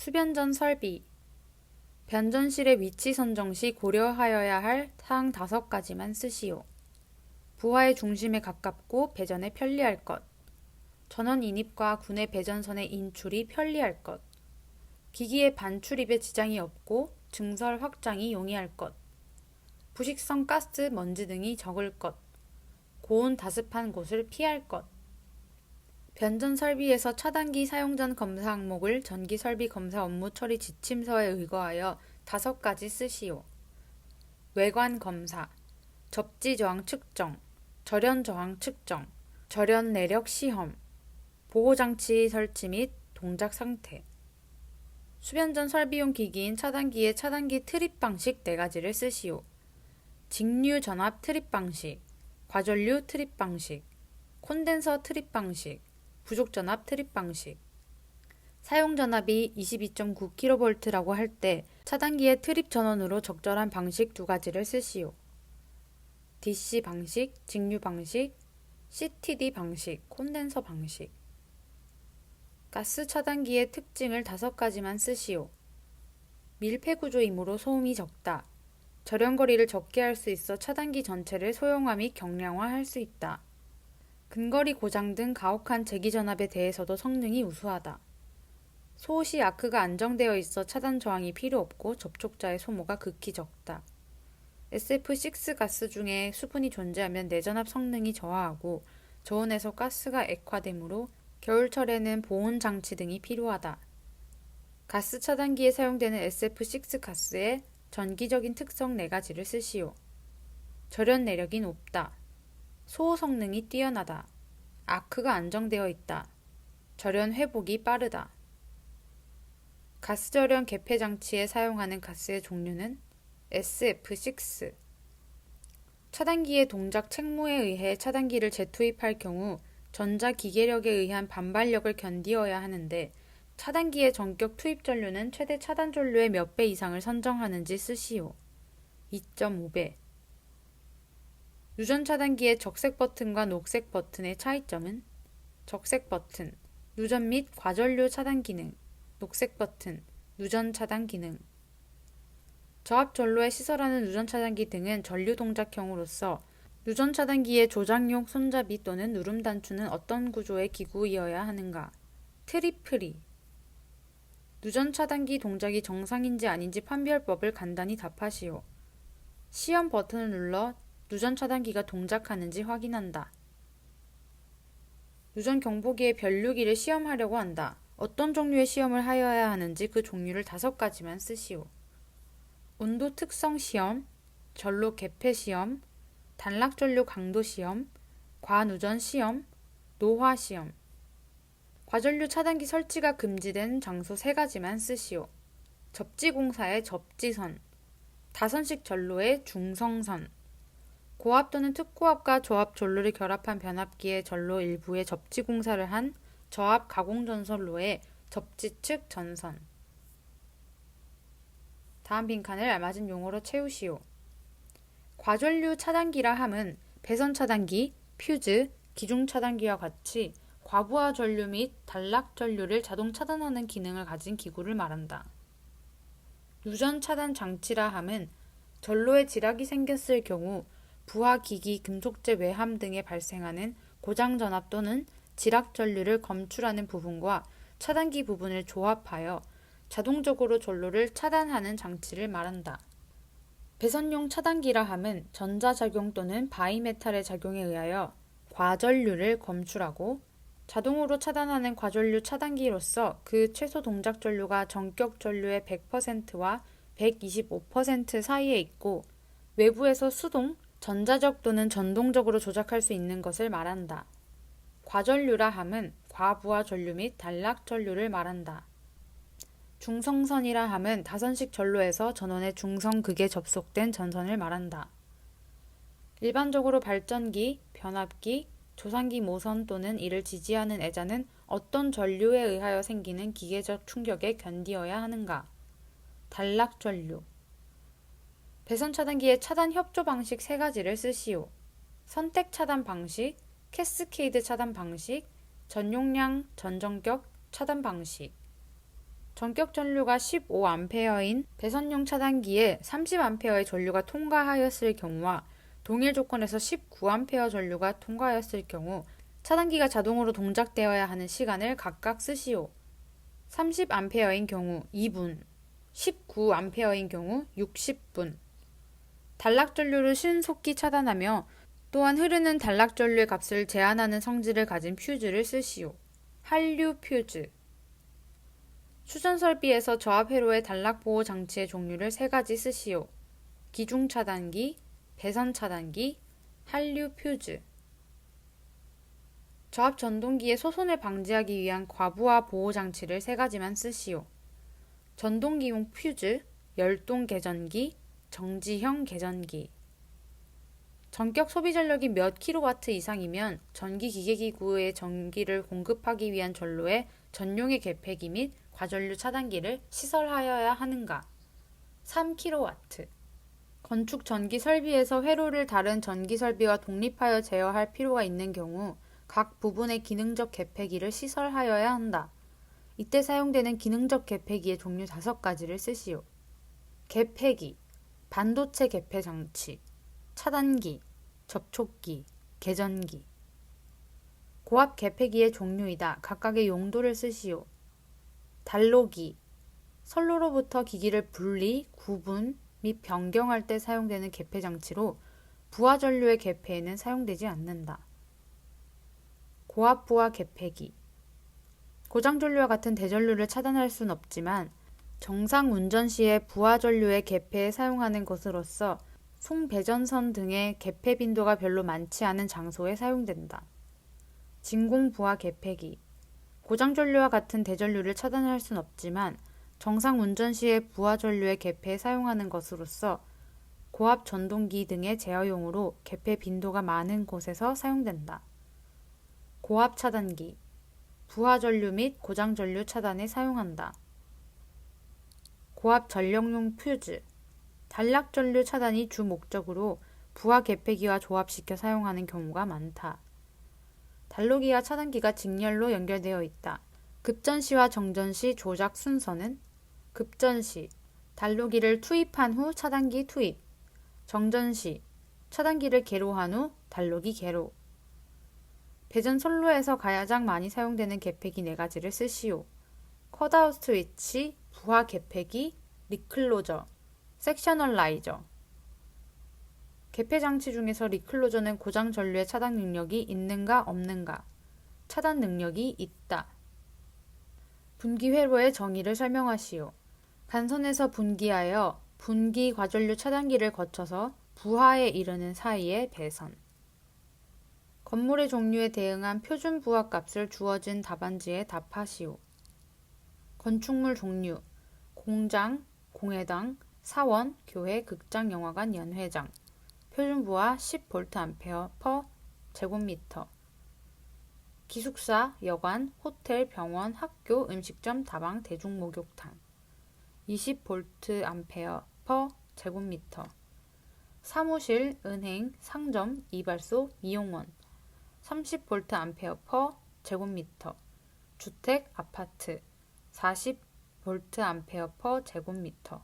수변전 설비. 변전실의 위치 선정 시 고려하여야 할 사항 5가지만 쓰시오. 부하의 중심에 가깝고 배전에 편리할 것. 전원 인입과 군의 배전선의 인출이 편리할 것. 기기의 반출입에 지장이 없고 증설 확장이 용이할 것. 부식성 가스, 먼지 등이 적을 것. 고온 다습한 곳을 피할 것. 변전 설비에서 차단기 사용 전 검사 항목을 전기 설비 검사 업무 처리 지침서에 의거하여 5가지 쓰시오. 외관 검사, 접지 저항 측정, 절연 저항 측정, 절연 내력 시험, 보호장치 설치 및 동작 상태. 수변전 설비용 기기인 차단기의 차단기 트립 방식 4가지를 쓰시오. 직류 전압 트립 방식, 과전류 트립 방식, 콘덴서 트립 방식, 부족 전압 트립 방식. 사용 전압이 22.9kV라고 할 때 차단기의 트립 전원으로 적절한 방식 2가지를 쓰시오. DC 방식, 직류 방식, CTD 방식, 콘덴서 방식. 가스 차단기의 특징을 5가지만 쓰시오. 밀폐 구조이므로 소음이 적다. 절연거리를 적게 할 수 있어 차단기 전체를 소형화 및 경량화할 수 있다. 근거리 고장 등 가혹한 제기전압에 대해서도 성능이 우수하다. 소시 아크가 안정되어 있어 차단 저항이 필요 없고 접촉자의 소모가 극히 적다. SF6 가스 중에 수분이 존재하면 내전압 성능이 저하하고 저온에서 가스가 액화되므로 겨울철에는 보온 장치 등이 필요하다. 가스 차단기에 사용되는 SF6 가스의 전기적인 특성 4가지를 쓰시오. 절연 내력이 높다. 소호 성능이 뛰어나다. 아크가 안정되어 있다. 절연 회복이 빠르다. 가스 절연 개폐 장치에 사용하는 가스의 종류는 SF6. 차단기의 동작 책무에 의해 차단기를 재투입할 경우 전자기계력에 의한 반발력을 견디어야 하는데 차단기의 전격 투입 전류는 최대 차단 전류의 몇 배 이상을 선정하는지 쓰시오. 2.5배. 누전 차단기의 적색 버튼과 녹색 버튼의 차이점은 적색 버튼, 누전 및 과전류 차단 기능, 녹색 버튼, 누전 차단 기능. 저압 전로에 시설하는 누전 차단기 등은 전류 동작형으로서 누전 차단기의 조작용 손잡이 또는 누름 단추는 어떤 구조의 기구이어야 하는가? 트리플이. 누전 차단기 동작이 정상인지 아닌지 판별법을 간단히 답하시오. 시험 버튼을 눌러 누전 차단기가 동작하는지 확인한다. 누전 경보기의 변류기를 시험하려고 한다. 어떤 종류의 시험을 하여야 하는지 그 종류를 5가지만 쓰시오. 온도 특성 시험, 전로 개폐 시험, 단락 전류 강도 시험, 과누전 시험, 노화 시험. 과전류 차단기 설치가 금지된 장소 3가지만 쓰시오. 접지공사의 접지선, 다선식 전로의 중성선, 고압 또는 특고압과 저압 전로를 결합한 변압기의 전로 일부에 접지공사를 한 저압 가공전선로의 접지측 전선. 다음 빈칸을 알맞은 용어로 채우시오. 과전류 차단기라 함은 배선 차단기, 퓨즈, 기중 차단기와 같이 과부하 전류 및 단락 전류를 자동 차단하는 기능을 가진 기구를 말한다. 누전 차단 장치라 함은 전로에 지락이 생겼을 경우 부하 기기, 금속재 외함 등에 발생하는 고장 전압 또는 지락 전류를 검출하는 부분과 차단기 부분을 조합하여 자동적으로 전로를 차단하는 장치를 말한다. 배선용 차단기라 함은 전자작용 또는 바이메탈의 작용에 의하여 과전류를 검출하고 자동으로 차단하는 과전류 차단기로서 그 최소 동작 전류가 전격 전류의 100%와 125% 사이에 있고 외부에서 수동, 전자적 또는 전동적으로 조작할 수 있는 것을 말한다. 과전류라 함은 과부하 전류 및 단락 전류를 말한다. 중성선이라 함은 다선식 전로에서 전원의 중성극에 접속된 전선을 말한다. 일반적으로 발전기, 변압기, 조산기 모선 또는 이를 지지하는 애자는 어떤 전류에 의하여 생기는 기계적 충격에 견디어야 하는가? 단락 전류. 배선 차단기의 차단 협조 방식 3가지를 쓰시오. 선택 차단 방식, 캐스케이드 차단 방식, 전용량 전정격 차단 방식. 전격 전류가 15A인 배선용 차단기에 30A의 전류가 통과하였을 경우와 동일 조건에서 19A 전류가 통과하였을 경우 차단기가 자동으로 동작되어야 하는 시간을 각각 쓰시오. 30A인 경우 2분, 19A인 경우 60분. 단락전류를 신속히 차단하며 또한 흐르는 단락전류의 값을 제한하는 성질을 가진 퓨즈를 쓰시오. 한류 퓨즈. 수전 설비에서 저압 회로의 단락 보호 장치의 종류를 3가지 쓰시오. 기중 차단기, 배선 차단기, 한류 퓨즈. 저압 전동기의 소손을 방지하기 위한 과부하 보호 장치를 3가지만 쓰시오. 전동기용 퓨즈, 열동 개전기, 정지형 개전기. 전격 소비 전력이 몇 킬로와트 이상이면 전기 기계기구에 전기를 공급하기 위한 전로에 전용의 개폐기 및 과전류 차단기를 시설하여야 하는가? 3kW. 건축 전기 설비에서 회로를 다른 전기 설비와 독립하여 제어할 필요가 있는 경우 각 부분의 기능적 개폐기를 시설하여야 한다. 이때 사용되는 기능적 개폐기의 종류 5가지를 쓰시오. 개폐기, 반도체 개폐 장치, 차단기, 접촉기, 개전기. 고압 개폐기의 종류이다. 각각의 용도를 쓰시오. 단로기, 선로로부터 기기를 분리, 구분 및 변경할 때 사용되는 개폐 장치로 부하 전류의 개폐에는 사용되지 않는다. 고압 부하 개폐기. 고장 전류와 같은 대전류를 차단할 순 없지만 정상 운전 시에 부하 전류의 개폐에 사용하는 것으로서 송배전선 등의 개폐 빈도가 별로 많지 않은 장소에 사용된다. 진공 부하 개폐기. 고장 전류와 같은 대전류를 차단할 순 없지만 정상 운전 시에 부하 전류의 개폐에 사용하는 것으로서 고압 전동기 등의 제어용으로 개폐 빈도가 많은 곳에서 사용된다. 고압 차단기. 부하 전류 및 고장 전류 차단에 사용한다. 고압 전력용 퓨즈. 단락 전류 차단이 주 목적으로 부하 개폐기와 조합시켜 사용하는 경우가 많다. 단로기와 차단기가 직렬로 연결되어 있다. 급전시와 정전시 조작 순서는 급전시, 단로기를 투입한 후 차단기 투입. 정전시, 차단기를 개로한 후 단로기 개로. 배전 선로에서 가장 많이 사용되는 개폐기 4가지를 쓰시오. 컷아웃 스위치, 부하 개폐기, 리클로저, 섹셔널라이저. 개폐 장치 중에서 리클로저는 고장 전류의 차단 능력이 있는가 없는가? 차단 능력이 있다. 분기 회로의 정의를 설명하시오. 간선에서 분기하여 분기 과전류 차단기를 거쳐서 부하에 이르는 사이의 배선. 건물의 종류에 대응한 표준 부하 값을 주어진 답안지에 답하시오. 건축물 종류, 공장, 공회당, 사원, 교회, 극장, 영화관, 연회장. 표준 부하 10V per 제곱미터. 기숙사, 여관, 호텔, 병원, 학교, 음식점, 다방, 대중목욕탕. 20V per 제곱미터. 사무실, 은행, 상점, 이발소, 미용원. 30V per 제곱미터. 주택, 아파트. 40V per 제곱미터.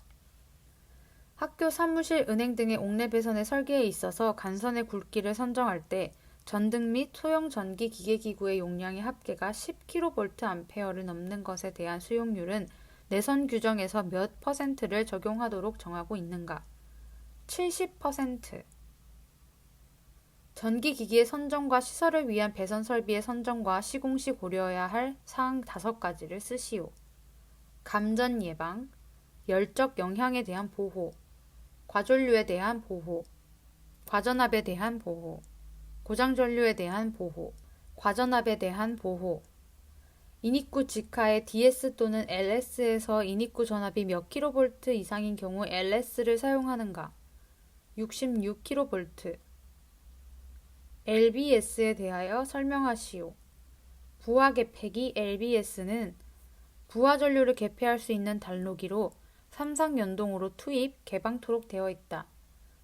학교, 사무실, 은행 등의 옥내 배선의 설계에 있어서 간선의 굵기를 선정할 때 전등 및 소형 전기 기계기구의 용량의 합계가 10kVA를 넘는 것에 대한 수용률은 내선 규정에서 몇 %를 적용하도록 정하고 있는가? 70%. 전기기기의 선정과 시설을 위한 배선 설비의 선정과 시공 시 고려해야 할 사항 5가지를 쓰시오. 감전 예방, 열적 영향에 대한 보호, 과전류에 대한 보호, 과전압에 대한 보호, 고장전류에 대한 보호, 과전압에 대한 보호. 인입구 직하의 DS 또는 LS에서 인입구 전압이 몇 kV 이상인 경우 LS를 사용하는가? 66kV. LBS에 대하여 설명하시오. 부하 개폐기 LBS는 부하 전류를 개폐할 수 있는 단로기로 삼상연동으로 투입, 개방토록 되어 있다.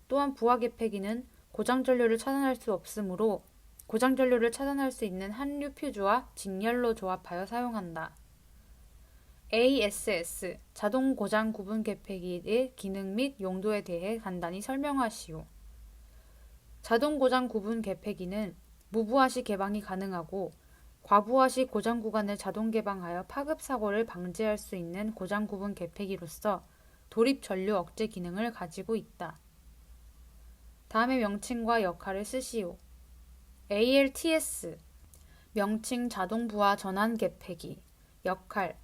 또한 부하 개폐기는 고장 전류를 차단할 수 없으므로 고장 전류를 차단할 수 있는 한류 퓨즈와 직렬로 조합하여 사용한다. ASS 자동 고장 구분 계폐기의 기능 및 용도에 대해 간단히 설명하시오. 자동 고장 구분 계폐기는 무부하 시 개방이 가능하고 과부하 시 고장 구간을 자동 개방하여 파급 사고를 방지할 수 있는 고장 구분 계폐기로서 도립 전류 억제 기능을 가지고 있다. 다음의 명칭과 역할을 쓰시오. ALTS 명칭 자동 부하 전환 계폐기 역할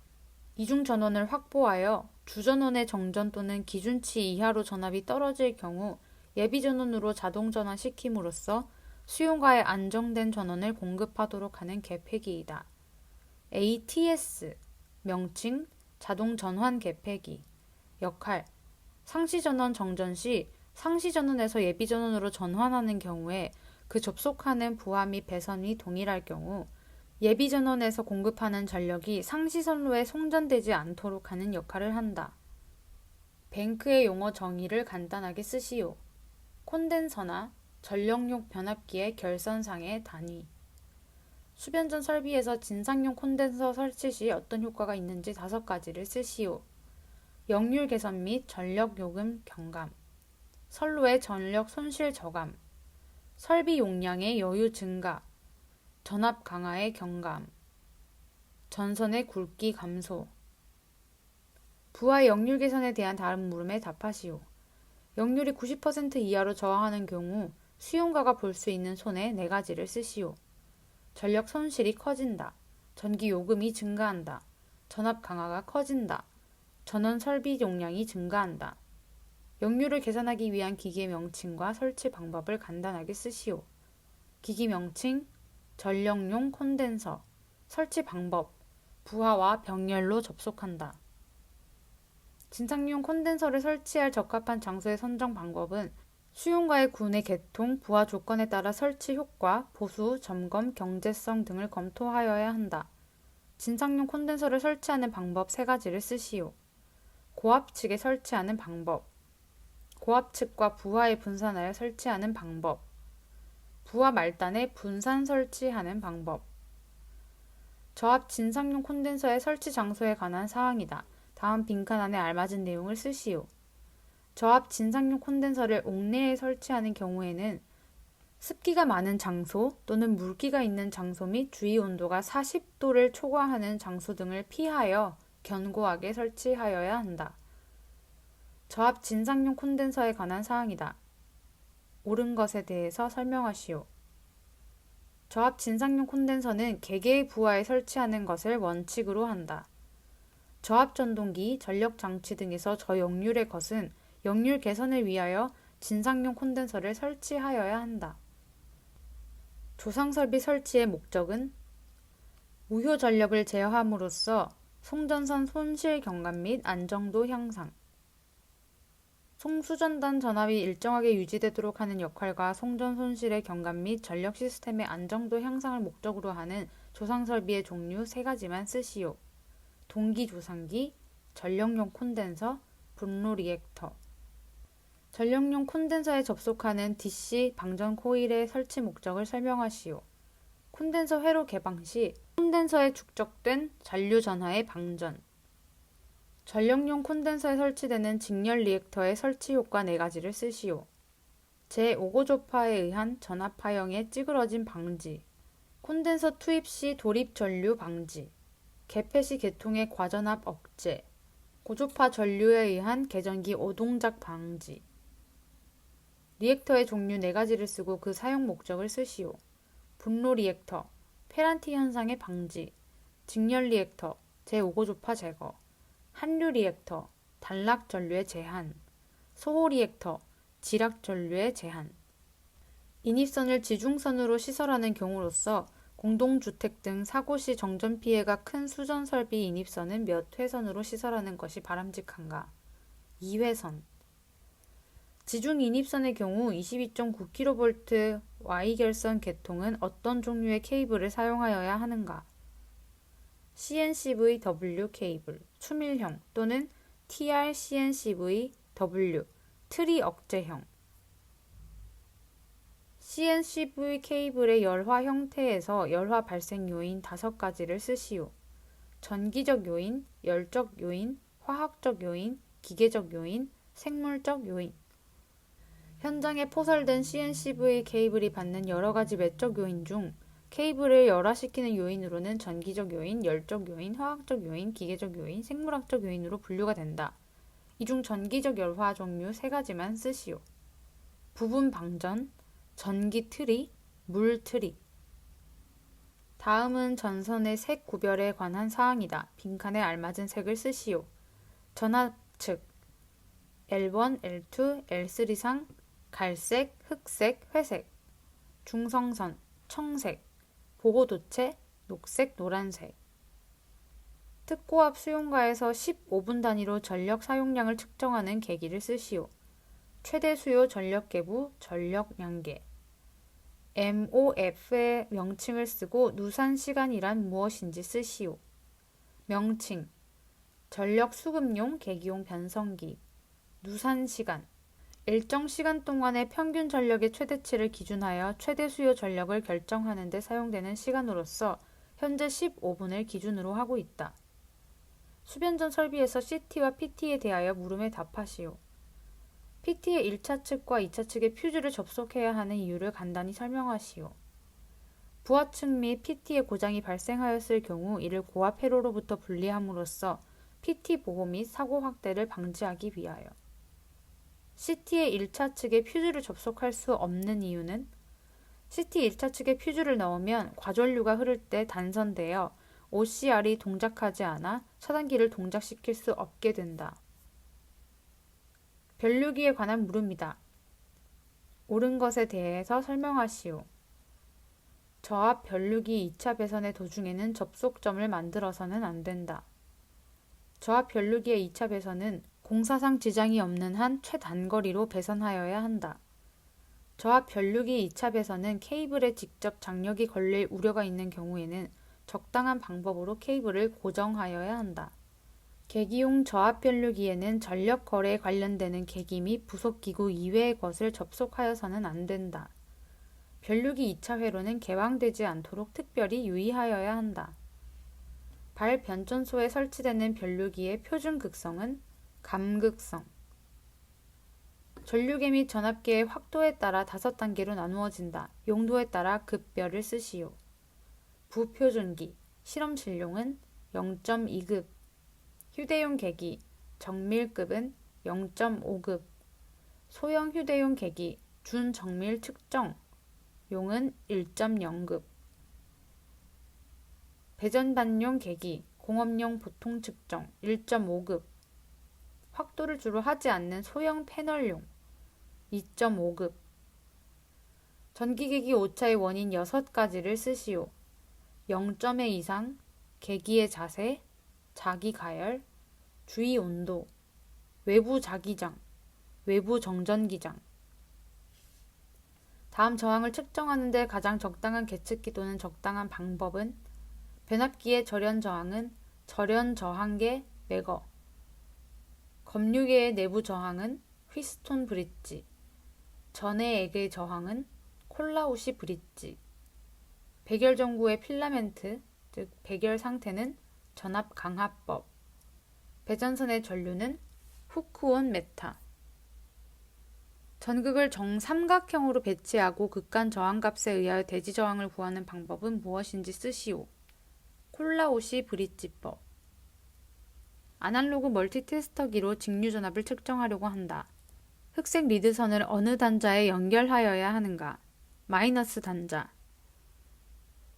이중 전원을 확보하여 주전원의 정전 또는 기준치 이하로 전압이 떨어질 경우 예비 전원으로 자동 전환시킴으로써 수용가에 안정된 전원을 공급하도록 하는 계폐기이다. ATS 명칭 자동 전환 계폐기 역할 상시 전원 정전 시 상시 전원에서 예비 전원으로 전환하는 경우에 그 접속하는 부하 및 배선이 동일할 경우 예비 전원에서 공급하는 전력이 상시 선로에 송전되지 않도록 하는 역할을 한다. 뱅크의 용어 정의를 간단하게 쓰시오. 콘덴서나 전력용 변압기의 결선상의 단위. 수변전 설비에서 진상용 콘덴서 설치 시 어떤 효과가 있는지 5가지를 쓰시오. 역률 개선 및 전력 요금 경감. 선로의 전력 손실 저감. 설비 용량의 여유 증가. 전압 강화의 경감. 전선의 굵기 감소. 부하 역률 개선에 대한 다른 물음에 답하시오. 역률이 90% 이하로 저하하는 경우 수용가가 볼 수 있는 손해 4가지를 쓰시오. 전력 손실이 커진다. 전기 요금이 증가한다. 전압 강화가 커진다. 전원 설비 용량이 증가한다. 역률을 계산하기 위한 기계 명칭과 설치 방법을 간단하게 쓰시오. 기기 명칭, 전력용 콘덴서, 설치 방법, 부하와 병렬로 접속한다. 진상용 콘덴서를 설치할 적합한 장소의 선정 방법은 수용가의 구내 개통, 부하 조건에 따라 설치 효과, 보수, 점검, 경제성 등을 검토하여야 한다. 진상용 콘덴서를 설치하는 방법 3가지를 쓰시오. 고압 측에 설치하는 방법, 고압 측과 부하에 분산하여 설치하는 방법, 부하 말단에 분산 설치하는 방법. 저압 진상용 콘덴서의 설치 장소에 관한 사항이다. 다음 빈칸 안에 알맞은 내용을 쓰시오. 저압 진상용 콘덴서를 옥내에 설치하는 경우에는 습기가 많은 장소 또는 물기가 있는 장소 및 주위 온도가 40도를 초과하는 장소 등을 피하여 견고하게 설치하여야 한다. 저압 진상용 콘덴서에 관한 사항이다. 옳은 것에 대해서 설명하시오. 저압 진상용 콘덴서는 개개의 부하에 설치하는 것을 원칙으로 한다. 저압 전동기, 전력 장치 등에서 저역률의 것은 역률 개선을 위하여 진상용 콘덴서를 설치하여야 한다. 조상설비 설치의 목적은 우효 전력을 제어함으로써 송전선 손실 경감 및 안정도 향상, 송수전단 전압이 일정하게 유지되도록 하는 역할과 송전 손실의 경감 및 전력 시스템의 안정도 향상을 목적으로 하는 조상설비의 종류 3가지만 쓰시오. 동기 조상기, 전력용 콘덴서, 분로 리액터. 전력용 콘덴서에 접속하는 DC 방전 코일의 설치 목적을 설명하시오. 콘덴서 회로 개방 시 콘덴서에 축적된 잔류 전하의 방전. 전력용 콘덴서에 설치되는 직렬 리액터의 설치 효과 4가지를 쓰시오. 제5고조파에 의한 전압 하형의 찌그러짐 방지. 콘덴서 투입 시 돌입 전류 방지. 개폐 시 계통의 과전압 억제. 고조파 전류에 의한 계전기 오동작 방지. 리액터의 종류 4가지를 쓰고 그 사용 목적을 쓰시오. 분로 리액터, 페란티 현상의 방지. 직렬 리액터, 제5고조파 제거. 한류 리액터, 단락 전류의 제한. 소호 리액터, 지락 전류의 제한. 인입선을 지중선으로 시설하는 경우로서 공동주택 등 사고 시 정전 피해가 큰 수전 설비 인입선은 몇 회선으로 시설하는 것이 바람직한가? 2회선. 지중 인입선의 경우 22.9kV Y결선 계통은 어떤 종류의 케이블을 사용하여야 하는가? CNCV-W 케이블, 추밀형 또는 TR-CNCV-W, 트리 억제형. CNCV 케이블의 열화 형태에서 열화 발생 요인 5가지를 쓰시오. 전기적 요인, 열적 요인, 화학적 요인, 기계적 요인, 생물적 요인. 현장에 포설된 CNCV 케이블이 받는 여러 가지 외적 요인 중 케이블을 열화시키는 요인으로는 전기적 요인, 열적 요인, 화학적 요인, 기계적 요인, 생물학적 요인으로 분류가 된다. 이 중 전기적 열화 종류 세 가지만 쓰시오. 부분 방전, 전기 트리, 물 트리. 다음은 전선의 색 구별에 관한 사항이다. 빈칸에 알맞은 색을 쓰시오. 전압 측 L1, L2, L3상 갈색, 흑색, 회색. 중성선 청색, 보호도체 녹색, 노란색. 특고압 수용가에서 15분 단위로 전력 사용량을 측정하는 계기를 쓰시오. 최대 수요 전력 계부, 전력 양계. MOF의 명칭을 쓰고 누산 시간이란 무엇인지 쓰시오. 명칭 전력 수급용 계기용 변성기. 누산 시간 일정 시간 동안의 평균 전력의 최대치를 기준하여 최대 수요 전력을 결정하는 데 사용되는 시간으로서 현재 15분을 기준으로 하고 있다. 수변전 설비에서 CT와 PT에 대하여 물음에 답하시오. PT의 1차 측과 2차 측에 퓨즈를 접속해야 하는 이유를 간단히 설명하시오. 부하측 및 PT의 고장이 발생하였을 경우 이를 고압 회로로부터 분리함으로써 PT 보호 및 사고 확대를 방지하기 위하여. CT의 1차 측에 퓨즈를 접속할 수 없는 이유는 CT 1차 측에 퓨즈를 넣으면 과전류가 흐를 때 단선되어 OCR이 동작하지 않아 차단기를 동작시킬 수 없게 된다. 변류기에 관한 물음이다. 옳은 것에 대해서 설명하시오. 저압 변류기 2차 배선의 도중에는 접속점을 만들어서는 안 된다. 저압 변류기의 2차 배선은 공사상 지장이 없는 한 최단거리로 배선하여야 한다. 저압 변류기 2차 배선은 케이블에 직접 장력이 걸릴 우려가 있는 경우에는 적당한 방법으로 케이블을 고정하여야 한다. 계기용 저압 변류기에는 전력 거래에 관련되는 계기 및 부속기구 이외의 것을 접속하여서는 안 된다. 변류기 2차 회로는 개방되지 않도록 특별히 유의하여야 한다. 발 변전소에 설치되는 변류기의 표준 극성은 감극성. 전류계 및 전압계의 확도에 따라 5단계로 나누어진다. 용도에 따라 급별을 쓰시오. 부표준기, 실험실용은 0.2급, 휴대용 계기, 정밀급은 0.5급, 소형 휴대용 계기, 준정밀 측정, 용은 1.0급, 배전반용 계기, 공업용 보통 측정, 1.5급, 확도를 주로 하지 않는 소형 패널용, 2.5급, 전기계기 오차의 원인 6가지를 쓰시오. 0점의 이상, 계기의 자세, 자기 가열, 주위 온도, 외부 자기장, 외부 정전기장. 다음 저항을 측정하는 데 가장 적당한 계측기 또는 적당한 방법은 변압기의 절연 저항은 절연 저항계 매거, 검류계의 내부 저항은 휘스톤 브릿지, 전해액의 저항은 콜라우시 브릿지, 백열 전구의 필라멘트, 즉 백열 상태는 전압 강화법, 배전선의 전류는 후크온 메타. 전극을 정삼각형으로 배치하고 극간 저항값에 의하여 대지 저항을 구하는 방법은 무엇인지 쓰시오. 콜라우시 브릿지법. 아날로그 멀티테스터기로 직류 전압을 측정하려고 한다. 흑색 리드선을 어느 단자에 연결하여야 하는가? 마이너스 단자.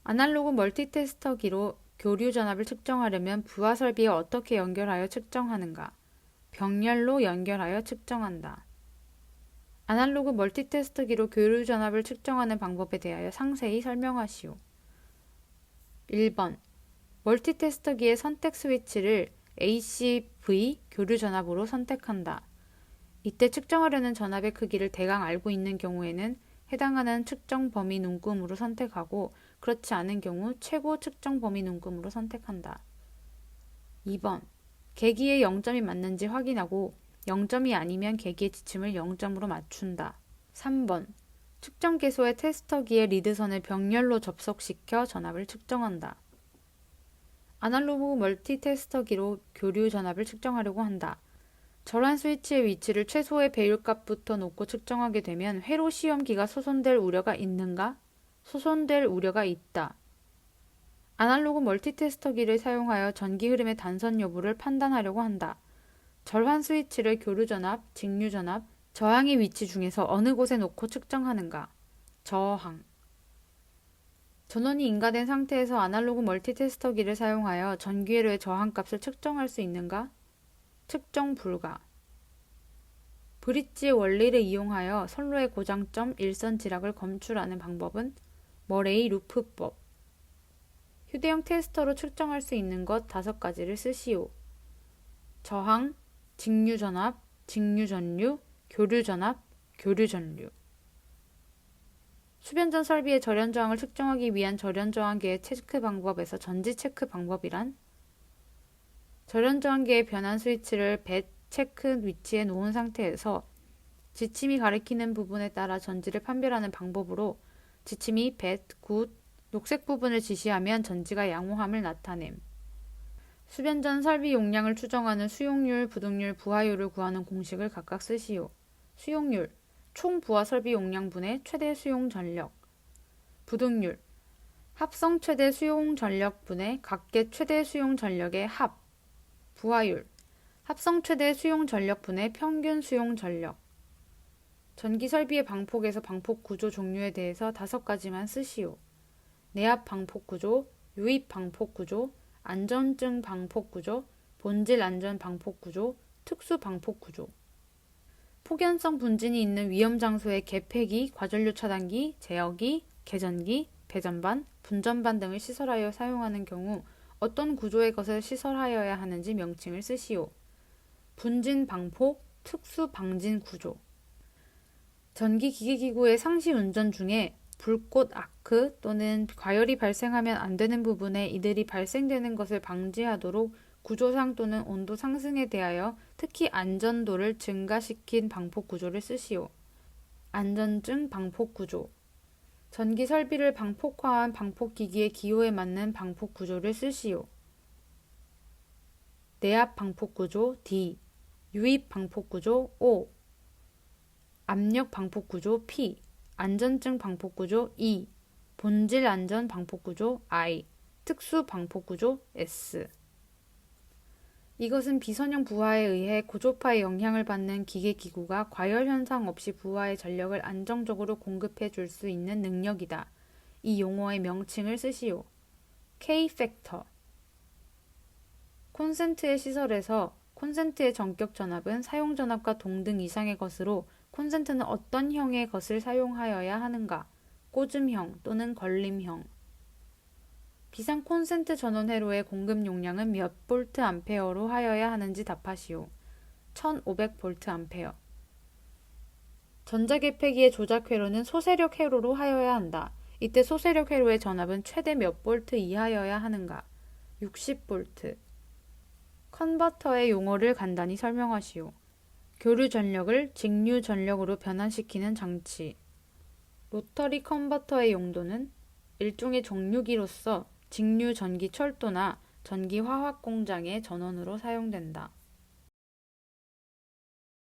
아날로그 멀티테스터기로 교류 전압을 측정하려면 부하 설비에 어떻게 연결하여 측정하는가? 병렬로 연결하여 측정한다. 아날로그 멀티테스터기로 교류 전압을 측정하는 방법에 대하여 상세히 설명하시오. 1번. 멀티테스터기의 선택 스위치를 ACV 교류 전압으로 선택한다. 이때 측정하려는 전압의 크기를 대강 알고 있는 경우에는 해당하는 측정 범위 눈금으로 선택하고 그렇지 않은 경우 최고 측정 범위 눈금으로 선택한다. 2번. 계기의 0점이 맞는지 확인하고 0점이 아니면 계기의 지침을 0점으로 맞춘다. 3번. 측정 계소의 테스터기의 리드선을 병렬로 접속시켜 전압을 측정한다. 아날로그 멀티테스터기로 교류 전압을 측정하려고 한다. 절환 스위치의 위치를 최소의 배율값부터 놓고 측정하게 되면 회로 시험기가 소손될 우려가 있는가? 소손될 우려가 있다. 아날로그 멀티테스터기를 사용하여 전기 흐름의 단선 여부를 판단하려고 한다. 절환 스위치를 교류 전압, 직류 전압, 저항의 위치 중에서 어느 곳에 놓고 측정하는가? 저항. 전원이 인가된 상태에서 아날로그 멀티테스터기를 사용하여 전기회로의 저항값을 측정할 수 있는가? 측정 불가. 브릿지의 원리를 이용하여 선로의 고장점 일선 지락을 검출하는 방법은 머레이 루프법. 휴대용 테스터로 측정할 수 있는 것 5가지를 쓰시오. 저항, 직류 전압, 직류 전류, 교류 전압, 교류 전류. 수변전 설비의 절연 저항을 측정하기 위한 절연 저항계의 체크 방법에서 전지 체크 방법이란? 절연 저항계의 변환 스위치를 배 체크 위치에 놓은 상태에서 지침이 가리키는 부분에 따라 전지를 판별하는 방법으로 지침이 배, 굿, 녹색 부분을 지시하면 전지가 양호함을 나타냄. 수변전 설비 용량을 추정하는 수용률, 부등률, 부하율을 구하는 공식을 각각 쓰시오. 수용률, 총 부하 설비 용량분의 최대 수용 전력. 부등률, 합성 최대 수용 전력분의 각계 최대 수용 전력의 합. 부하율, 합성 최대 수용 전력분의 평균 수용 전력. 전기 설비의 방폭에서 방폭 구조 종류에 대해서 5가지만 쓰시오. 내압 방폭 구조, 유입 방폭 구조, 안전증 방폭 구조, 본질 안전 방폭 구조, 특수 방폭 구조. 폭연성 분진이 있는 위험 장소의 개폐기, 과전류 차단기, 제어기, 개전기, 배전반, 분전반 등을 시설하여 사용하는 경우 어떤 구조의 것을 시설하여야 하는지 명칭을 쓰시오. 분진 방폭, 특수 방진 구조. 전기 기계기구의 상시 운전 중에 불꽃 아크 또는 과열이 발생하면 안 되는 부분에 이들이 발생되는 것을 방지하도록 구조상 또는 온도 상승에 대하여 특히 안전도를 증가시킨 방폭 구조를 쓰시오. 안전증 방폭 구조. 전기 설비를 방폭화한 방폭기기의 기호에 맞는 방폭 구조를 쓰시오. 내압 방폭 구조 D, 유입 방폭 구조 O, 압력 방폭 구조 P, 안전증 방폭 구조 E, 본질 안전 방폭 구조 I, 특수 방폭 구조 S. 이것은 비선형 부하에 의해 고조파의 영향을 받는 기계기구가 과열 현상 없이 부하의 전력을 안정적으로 공급해 줄 수 있는 능력이다. 이 용어의 명칭을 쓰시오. K-팩터. 콘센트의 시설에서 콘센트의 전격 전압은 사용 전압과 동등 이상의 것으로 콘센트는 어떤 형의 것을 사용하여야 하는가? 꽂음형 또는 걸림형. 비상 콘센트 전원 회로의 공급 용량은 몇 볼트 암페어로 하여야 하는지 답하시오. 1500 볼트 암페어. 전자개폐기의 조작 회로는 소세력 회로로 하여야 한다. 이때 소세력 회로의 전압은 최대 몇 볼트 이하여야 하는가? 60 볼트. 컨버터의 용어를 간단히 설명하시오. 교류 전력을 직류 전력으로 변환시키는 장치. 로터리 컨버터의 용도는 일종의 정류기로서 직류 전기 철도나 전기 화학 공장의 전원으로 사용된다.